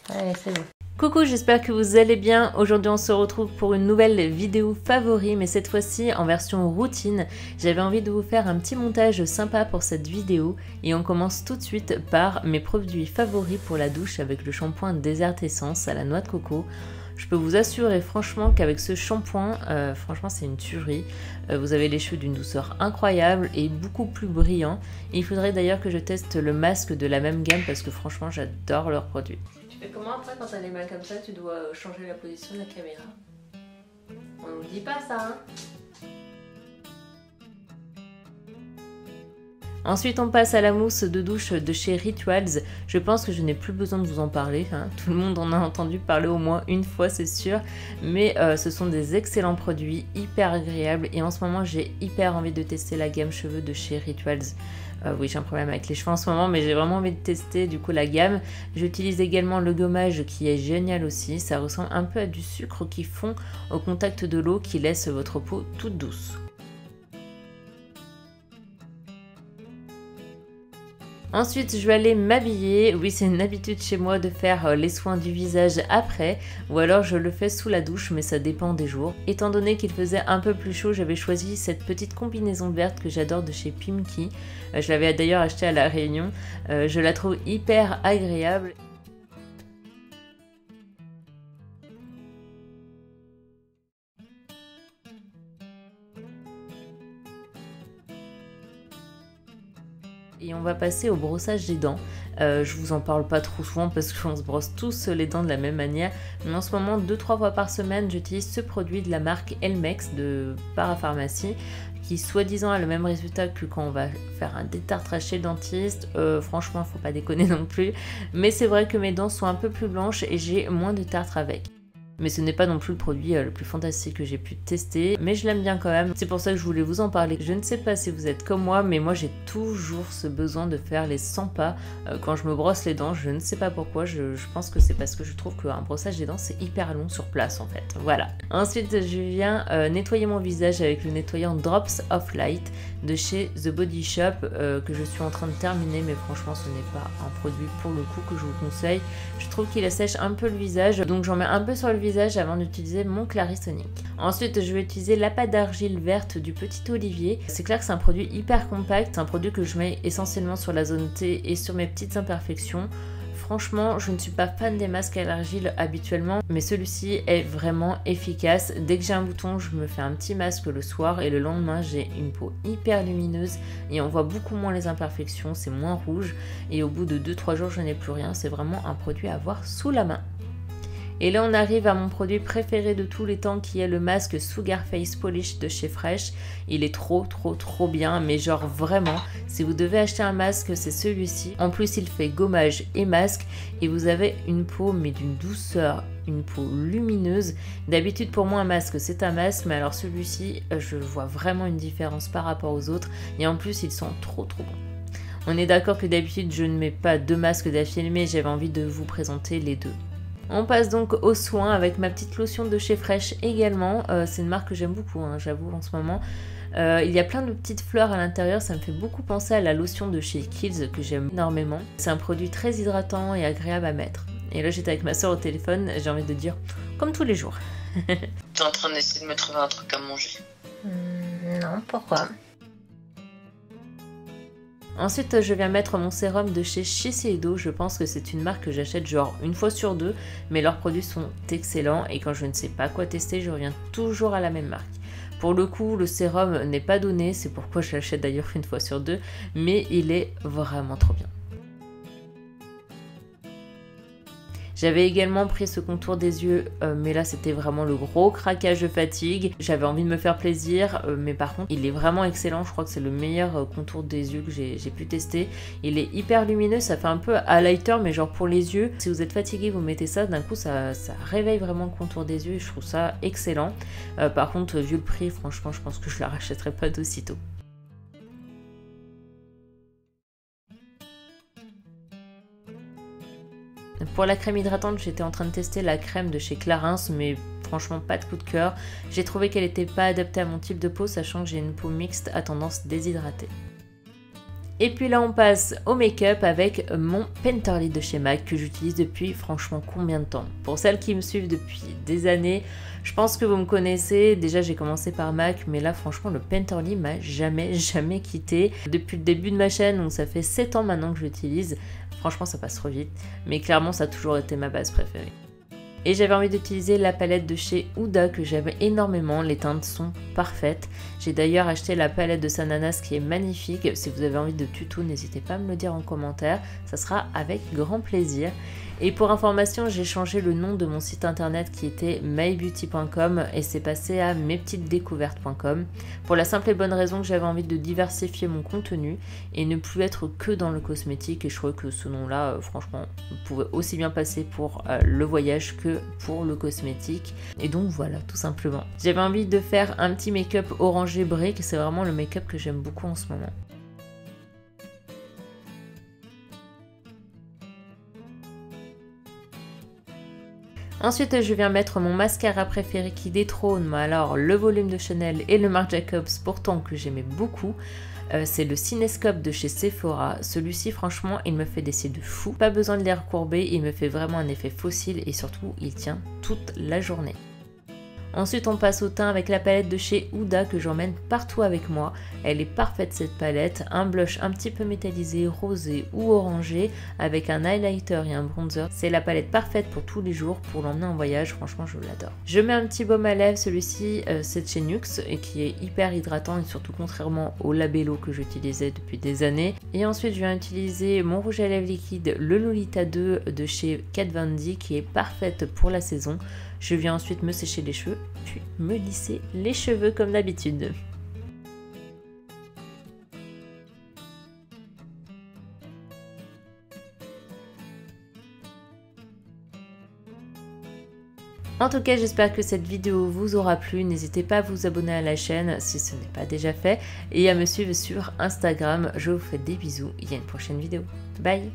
Allez, c'est bon. Coucou, j'espère que vous allez bien. Aujourd'hui on se retrouve pour une nouvelle vidéo favori, mais cette fois-ci en version routine. J'avais envie de vous faire un petit montage sympa pour cette vidéo et on commence tout de suite par mes produits favoris pour la douche avec le shampoing Desert Essence à la noix de coco. Je peux vous assurer franchement qu'avec ce shampoing, franchement c'est une tuerie. Vous avez les cheveux d'une douceur incroyable et beaucoup plus brillants. Et il faudrait d'ailleurs que je teste le masque de la même gamme parce que franchement j'adore leurs produits. Tu fais comment après quand t'as les mains comme ça, tu dois changer la position de la caméra? On nous dit pas ça, hein? Ensuite, on passe à la mousse de douche de chez Rituals. Je pense que je n'ai plus besoin de vous en parler, hein. Tout le monde en a entendu parler au moins une fois, c'est sûr. Mais ce sont des excellents produits, hyper agréables. Et en ce moment, j'ai hyper envie de tester la gamme cheveux de chez Rituals. Oui, j'ai un problème avec les cheveux en ce moment, mais j'ai vraiment envie de tester du coup la gamme. J'utilise également le gommage qui est génial aussi. Ça ressemble un peu à du sucre qui fond au contact de l'eau qui laisse votre peau toute douce. Ensuite, je vais aller m'habiller. Oui, c'est une habitude chez moi de faire les soins du visage après, ou alors je le fais sous la douche, mais ça dépend des jours. Étant donné qu'il faisait un peu plus chaud, j'avais choisi cette petite combinaison verte que j'adore de chez Pimki. Je l'avais d'ailleurs achetée à La Réunion. Je la trouve hyper agréable. Et on va passer au brossage des dents. Je vous en parle pas trop souvent parce qu'on se brosse tous les dents de la même manière. Mais en ce moment, 2-3 fois par semaine, j'utilise ce produit de la marque Elmex de Parapharmacie qui soi-disant a le même résultat que quand on va faire un détartrage chez le dentiste. Franchement, faut pas déconner non plus. Mais c'est vrai que mes dents sont un peu plus blanches et j'ai moins de tartre avec. Mais ce n'est pas non plus le produit le plus fantastique que j'ai pu tester, mais je l'aime bien quand même. C'est pour ça que je voulais vous en parler. Je ne sais pas si vous êtes comme moi, mais moi j'ai toujours ce besoin de faire les 100 pas quand je me brosse les dents. Je ne sais pas pourquoi, je pense que c'est parce que je trouve qu'un brossage des dents c'est hyper long sur place en fait. Voilà. Ensuite je viens nettoyer mon visage avec le nettoyant Drops of Light de chez The Body Shop que je suis en train de terminer, mais franchement ce n'est pas un produit pour le coup que je vous conseille. Je trouve qu'il assèche un peu le visage, donc j'en mets un peu sur le visage avant d'utiliser mon Clarisonic. Ensuite, je vais utiliser la pâte d'argile verte du Petit Olivier. C'est clair que c'est un produit hyper compact, un produit que je mets essentiellement sur la zone T et sur mes petites imperfections. Franchement, je ne suis pas fan des masques à l'argile habituellement, mais celui-ci est vraiment efficace. Dès que j'ai un bouton, je me fais un petit masque le soir et le lendemain, j'ai une peau hyper lumineuse et on voit beaucoup moins les imperfections, c'est moins rouge. Et au bout de 2-3 jours, je n'ai plus rien. C'est vraiment un produit à avoir sous la main. Et là on arrive à mon produit préféré de tous les temps qui est le masque Sugar Face Polish de chez Fresh. Il est trop bien, mais genre vraiment, si vous devez acheter un masque c'est celui-ci. En plus il fait gommage et masque et vous avez une peau mais d'une douceur, une peau lumineuse. D'habitude pour moi un masque c'est un masque, mais alors celui-ci je vois vraiment une différence par rapport aux autres et en plus ils sont trop bons. On est d'accord que d'habitude je ne mets pas 2 masques d'affilée, mais j'avais envie de vous présenter les deux. On passe donc aux soins avec ma petite lotion de chez Fresh également. C'est une marque que j'aime beaucoup, hein, j'avoue en ce moment. Il y a plein de petites fleurs à l'intérieur, ça me fait beaucoup penser à la lotion de chez Kiehl's que j'aime énormément. C'est un produit très hydratant et agréable à mettre. Et là j'étais avec ma soeur au téléphone, j'ai envie de dire comme tous les jours. T'es en train d'essayer de me trouver un truc à manger? Non, pourquoi? Ensuite, je viens mettre mon sérum de chez Shiseido. Je pense que c'est une marque que j'achète genre une fois sur deux, mais leurs produits sont excellents et quand je ne sais pas quoi tester, je reviens toujours à la même marque. Pour le coup, le sérum n'est pas donné, c'est pourquoi je l'achète d'ailleurs une fois sur deux, mais il est vraiment trop bien. J'avais également pris ce contour des yeux, mais là c'était vraiment le gros craquage de fatigue. J'avais envie de me faire plaisir, mais par contre il est vraiment excellent. Je crois que c'est le meilleur contour des yeux que j'ai pu tester. Il est hyper lumineux, ça fait un peu highlighter, mais genre pour les yeux. Si vous êtes fatigué, vous mettez ça, d'un coup ça réveille vraiment le contour des yeux et je trouve ça excellent. Par contre, vu le prix, franchement je pense que je la rachèterai pas d'aussitôt. Pour la crème hydratante, j'étais en train de tester la crème de chez Clarins, mais franchement pas de coup de cœur. J'ai trouvé qu'elle n'était pas adaptée à mon type de peau, sachant que j'ai une peau mixte à tendance déshydratée. Et puis là on passe au make-up avec mon Painterly de chez MAC que j'utilise depuis franchement combien de temps. Pour celles qui me suivent depuis des années, je pense que vous me connaissez. Déjà j'ai commencé par MAC, mais là franchement le Painterly m'a jamais quitté. Depuis le début de ma chaîne, donc ça fait 7 ans maintenant que je l'utilise. Franchement ça passe trop vite, mais clairement ça a toujours été ma base préférée. Et j'avais envie d'utiliser la palette de chez Huda que j'aime énormément, les teintes sont parfaites. J'ai d'ailleurs acheté la palette de Sananas qui est magnifique. Si vous avez envie de tuto, n'hésitez pas à me le dire en commentaire, ça sera avec grand plaisir. Et pour information, j'ai changé le nom de mon site internet qui était mybeauty.com et c'est passé à mespetitesdécouvertes.com pour la simple et bonne raison que j'avais envie de diversifier mon contenu et ne plus être que dans le cosmétique, et je trouvais que ce nom-là, franchement, pouvait aussi bien passer pour le voyage que pour le cosmétique. Et donc voilà, tout simplement. J'avais envie de faire un petit make-up orangé brique, c'est vraiment le make-up que j'aime beaucoup en ce moment. Ensuite, je viens mettre mon mascara préféré qui détrône alors le volume de Chanel et le Marc Jacobs, pourtant que j'aimais beaucoup. C'est le Cinescope de chez Sephora. Celui-ci, franchement, il me fait des cils de fou. Pas besoin de les recourber, il me fait vraiment un effet fossile et surtout, il tient toute la journée. Ensuite on passe au teint avec la palette de chez Huda que j'emmène partout avec moi. Elle est parfaite cette palette, un blush un petit peu métallisé, rosé ou orangé avec un highlighter et un bronzer. C'est la palette parfaite pour tous les jours, pour l'emmener en voyage, franchement je l'adore. Je mets un petit baume à lèvres, celui-ci c'est de chez NYX et qui est hyper hydratant et surtout contrairement au Labello que j'utilisais depuis des années. Et ensuite je viens utiliser mon rouge à lèvres liquide, le Lolita 2 de chez Kat Von D qui est parfaite pour la saison. Je viens ensuite me sécher les cheveux, puis me lisser les cheveux comme d'habitude. En tout cas, j'espère que cette vidéo vous aura plu. N'hésitez pas à vous abonner à la chaîne si ce n'est pas déjà fait et à me suivre sur Instagram. Je vous fais des bisous. Il y a une prochaine vidéo. Bye!